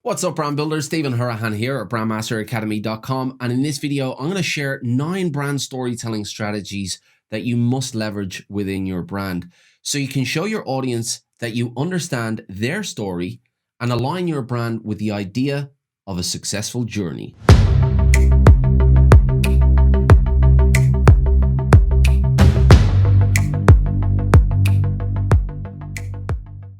What's up, brand builders? Stephen Hurahan here at BrandMasterAcademy.com, and in this video I'm going to share 9 brand storytelling strategies that you must leverage within your brand so you can show your audience that you understand their story and align your brand with the idea of a successful journey.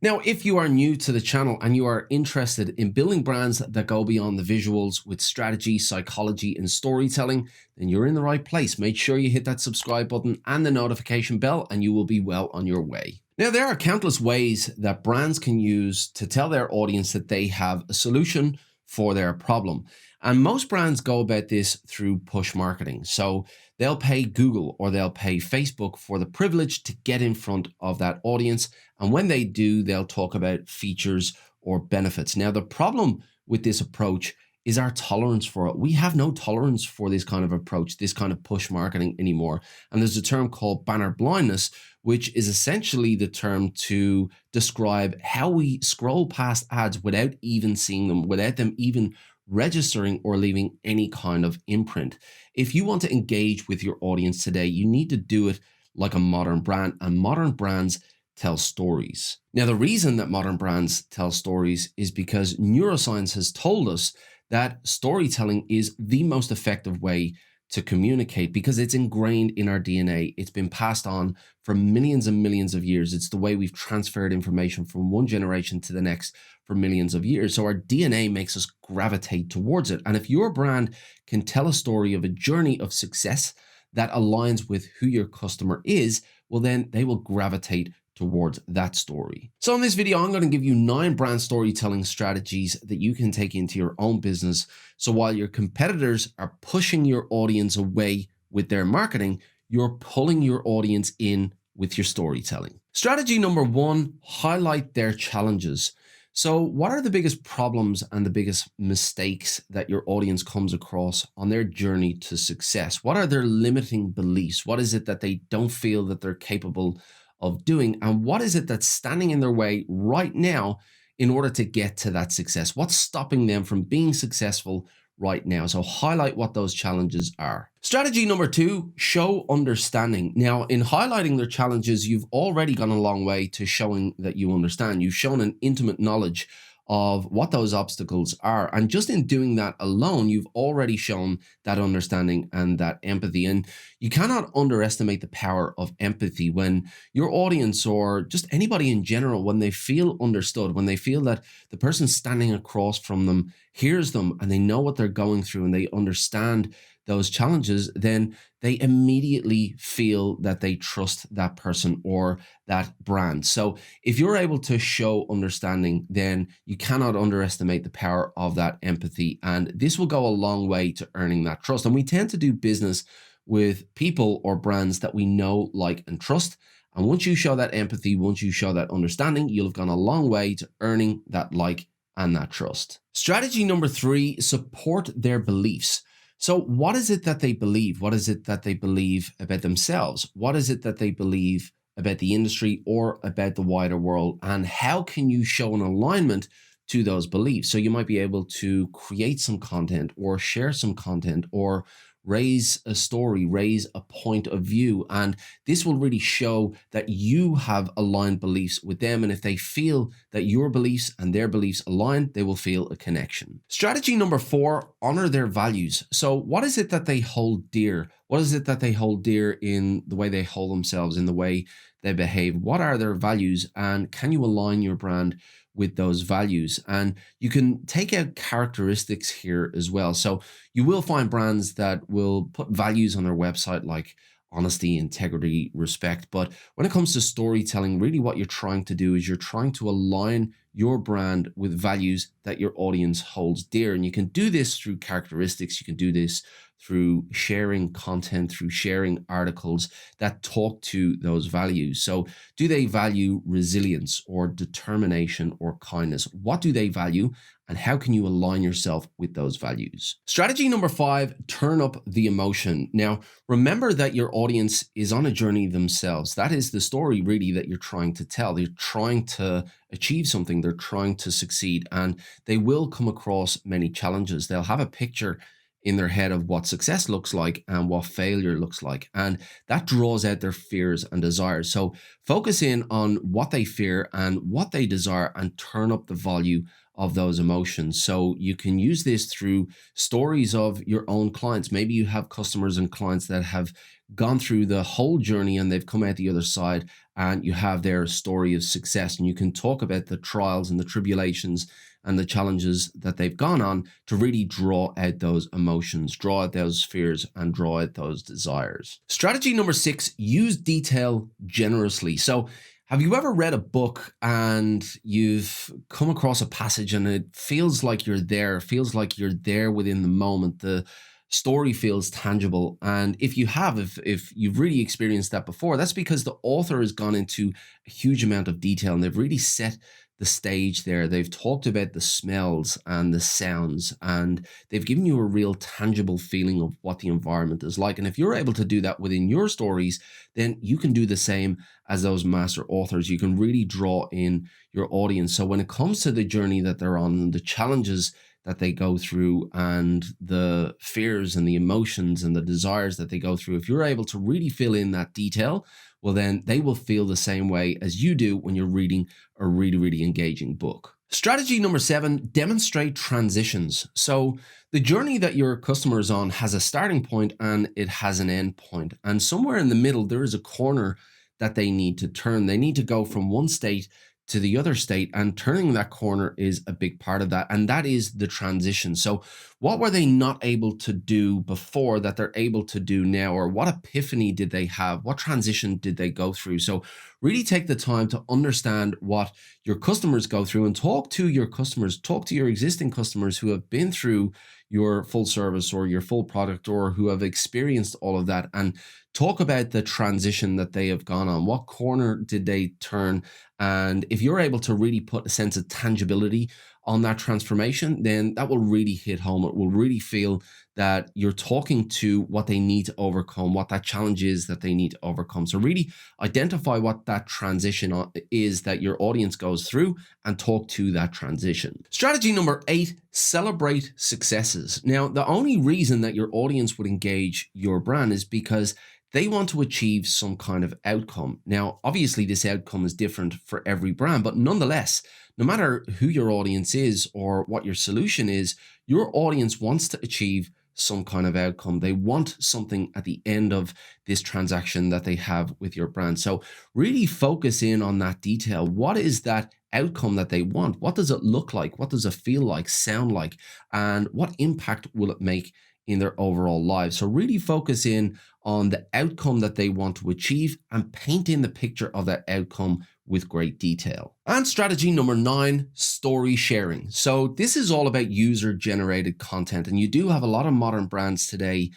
Now, if you are new to the channel and you are interested in building brands that go beyond the visuals with strategy, psychology, and storytelling, then you're in the right place. Make sure you hit that subscribe button and the notification bell, and you will be well on your way. Now, there are countless ways that brands can use to tell their audience that they have a solution for their problem. And most brands go about this through push marketing. So they'll pay Google or they'll pay Facebook for the privilege to get in front of that audience. And when they do, they'll talk about features or benefits. Now, the problem with this approach is our tolerance for it. We have no tolerance for this kind of approach, this kind of push marketing anymore. And there's a term called banner blindness, which is essentially the term to describe how we scroll past ads without even seeing them, without them even registering or leaving any kind of imprint. If you want to engage with your audience today, you need to do it like a modern brand, and modern brands tell stories. Now, the reason that modern brands tell stories is because neuroscience has told us that storytelling is the most effective way to communicate because it's ingrained in our DNA. It's been passed on for millions and millions of years. It's the way we've transferred information from one generation to the next for millions of years. So our DNA makes us gravitate towards it. And if your brand can tell a story of a journey of success that aligns with who your customer is, well, then they will gravitate towards that story. So in this video, I'm going to give you 9 brand storytelling strategies that you can take into your own business. So while your competitors are pushing your audience away with their marketing, you're pulling your audience in with your storytelling. Strategy number 1, highlight their challenges. So what are the biggest problems and the biggest mistakes that your audience comes across on their journey to success? What are their limiting beliefs? What is it that they don't feel that they're capable of doing, and what is it that's standing in their way right now in order to get to that success? What's stopping them from being successful right now? So highlight what those challenges are. Strategy number 2, show understanding. Now, in highlighting their challenges, you've already gone a long way to showing that you understand. You've shown an intimate knowledge of what those obstacles are. And just in doing that alone, you've already shown that understanding and that empathy. And you cannot underestimate the power of empathy when your audience or just anybody in general, when they feel understood, when they feel that the person standing across from them hears them and they know what they're going through and they understand those challenges, then they immediately feel that they trust that person or that brand. So if you're able to show understanding, then you cannot underestimate the power of that empathy. And this will go a long way to earning that trust. And we tend to do business with people or brands that we know, like, and trust. And once you show that empathy, once you show that understanding, you'll have gone a long way to earning that like and that trust. Strategy number 3, support their beliefs. So what is it that they believe? What is it that they believe about themselves? What is it that they believe about the industry or about the wider world? And how can you show an alignment to those beliefs? So you might be able to create some content or share some content or raise a story, raise a point of view. And this will really show that you have aligned beliefs with them. And if they feel that your beliefs and their beliefs align, they will feel a connection. Strategy number 4, honor their values. So what is it that they hold dear? What is it that they hold dear in the way they hold themselves, in the way they behave? What are their values? And can you align your brand with those values? And you can take out characteristics here as well. So you will find brands that will put values on their website like honesty, integrity, respect. But when it comes to storytelling, really what you're trying to do is you're trying to align your brand with values that your audience holds dear. And you can do this through characteristics. You can do this through sharing content, through sharing articles that talk to those values. So do they value resilience or determination or kindness? What do they value? and how can you align yourself with those values. Strategy number 5, turn up the emotion. Now, remember that your audience is on a journey themselves. That is the story really that you're trying to tell. They're trying to achieve something, they're trying to succeed, and they will come across many challenges. They'll have a picture in their head of what success looks like and what failure looks like. And that draws out their fears and desires. So focus in on what they fear and what they desire and turn up the value of those emotions. So you can use this through stories of your own clients. Maybe you have customers and clients that have gone through the whole journey and they've come out the other side, and you have their story of success. And you can talk about the trials and the tribulations and the challenges that they've gone on to really draw out those emotions, draw out those fears, and draw out those desires. Strategy number 6, use detail generously. So have you ever read a book and you've come across a passage and it feels like you're there, feels like you're there within the moment? The story feels tangible. And if you have, if you've really experienced that before, that's because the author has gone into a huge amount of detail and they've really set the stage there. They've talked about the smells and the sounds, and they've given you a real tangible feeling of what the environment is like. And if you're able to do that within your stories, then you can do the same as those master authors. You can really draw in your audience. So when it comes to the journey that they're on and the challenges that they go through and the fears and the emotions and the desires that they go through, if you're able to really fill in that detail, well, then they will feel the same way as you do when you're reading a really, really engaging book. Strategy number 7, demonstrate transitions. So the journey that your customer is on has a starting point and it has an end point. And somewhere in the middle, there is a corner that they need to turn. They need to go from one state to the other state, and turning that corner is a big part of that. And that is the transition. So what were they not able to do before that they're able to do now? Or what epiphany did they have? What transition did they go through? So really take the time to understand what your customers go through and talk to your customers, talk to your existing customers who have been through your full service or your full product or who have experienced all of that, and talk about the transition that they have gone on. What corner did they turn? And if you're able to really put a sense of tangibility on that transformation, then that will really hit home. It will really feel that you're talking to what they need to overcome, what that challenge is that they need to overcome. So really identify what that transition is that your audience goes through and talk to that transition. Strategy number 8, celebrate successes. Now, the only reason that your audience would engage your brand is because they want to achieve some kind of outcome. Now, obviously, this outcome is different for every brand, but nonetheless, no matter who your audience is or what your solution is, your audience wants to achieve some kind of outcome. They want something at the end of this transaction that they have with your brand. So really focus in on that detail. What is that outcome that they want? What does it look like? What does it feel like, sound like? And what impact will it make in their overall lives? So really focus in on the outcome that they want to achieve and paint in the picture of that outcome with great detail. And strategy number 9, story sharing. So this is all about user-generated content. And you do have a lot of modern brands today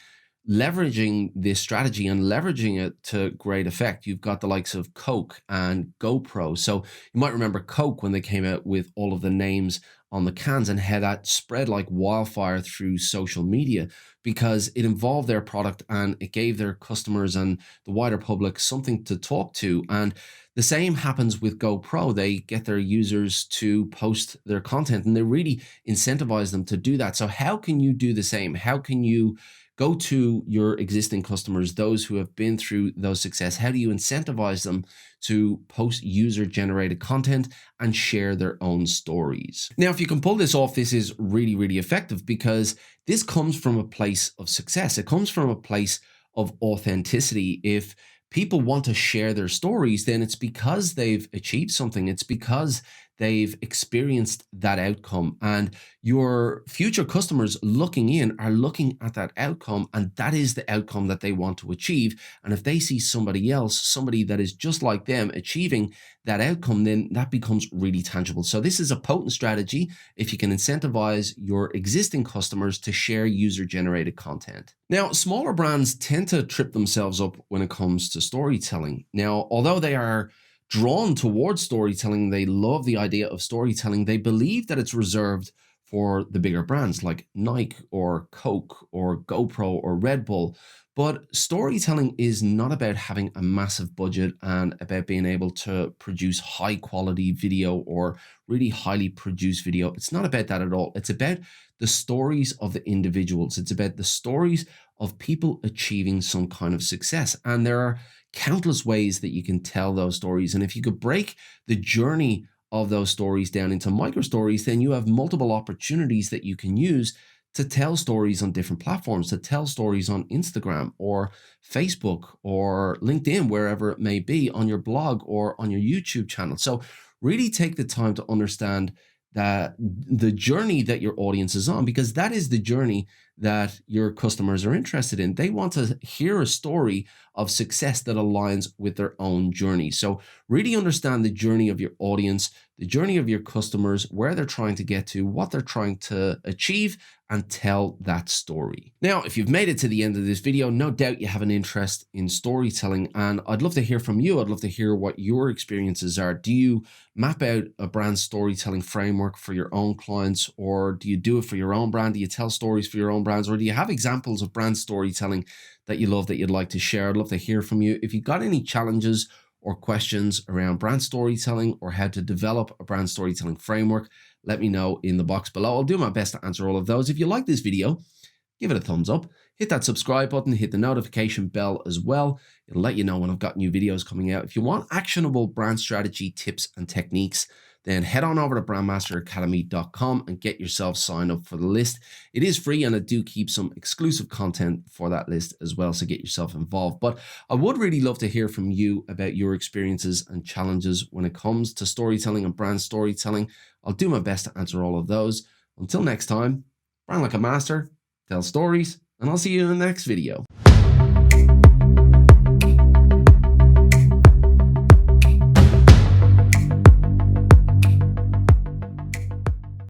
leveraging this strategy and leveraging it to great effect. You've got the likes of Coke and GoPro. So you might remember Coke when they came out with all of the names on the cans and how that spread like wildfire through social media because it involved their product and it gave their customers and the wider public something to talk to. And the same happens with GoPro. They get their users to post their content and they really incentivize them to do that. So how can you do the same? How can you go to your existing customers, those who have been through those success? How do you incentivize them to post user-generated content and share their own stories? Now, if you can pull this off, this is really, really effective because this comes from a place of success. It comes from a place of authenticity. If people want to share their stories, then it's because they've achieved something. It's because they've experienced that outcome. And your future customers looking in are looking at that outcome, and that is the outcome that they want to achieve. And if they see somebody else, somebody that is just like them achieving that outcome, then that becomes really tangible. So this is a potent strategy if you can incentivize your existing customers to share user-generated content. Now, smaller brands tend to trip themselves up when it comes to storytelling. Now, although they are drawn towards storytelling, they love the idea of storytelling, they believe that it's reserved for the bigger brands like Nike or Coke or GoPro or Red Bull. But storytelling is not about having a massive budget and about being able to produce high quality video or really highly produced video. It's not about that at all. It's about the stories of the individuals. It's about the stories of people achieving some kind of success. And there are countless ways that you can tell those stories. And if you could break the journey of those stories down into micro stories, then you have multiple opportunities that you can use to tell stories on different platforms, to tell stories on Instagram or Facebook or LinkedIn, wherever it may be, on your blog or on your YouTube channel. So really take the time to understand that the journey that your audience is on, because that is the journey that your customers are interested in. They want to hear a story of success that aligns with their own journey. So really understand the journey of your audience, the journey of your customers, where they're trying to get to, what they're trying to achieve, and tell that story. Now, if you've made it to the end of this video, no doubt you have an interest in storytelling, and I'd love to hear from you. I'd love to hear what your experiences are. Do you map out a brand storytelling framework for your own clients, or do you do it for your own brand? Do you tell stories for your own brands, or do you have examples of brand storytelling that you love that you'd like to share? I'd love to hear from you. If you've got any challenges or questions around brand storytelling or how to develop a brand storytelling framework, let me know in the box below. I'll do my best to answer all of those. If you like this video, give it a thumbs up, hit that subscribe button, hit the notification bell as well. It'll let you know when I've got new videos coming out. If you want actionable brand strategy tips and techniques, then head on over to BrandMasterAcademy.com and get yourself signed up for the list. It is free, and I do keep some exclusive content for that list as well, so get yourself involved. But I would really love to hear from you about your experiences and challenges when it comes to storytelling and brand storytelling. I'll do my best to answer all of those. Until next time, brand like a master, tell stories, and I'll see you in the next video.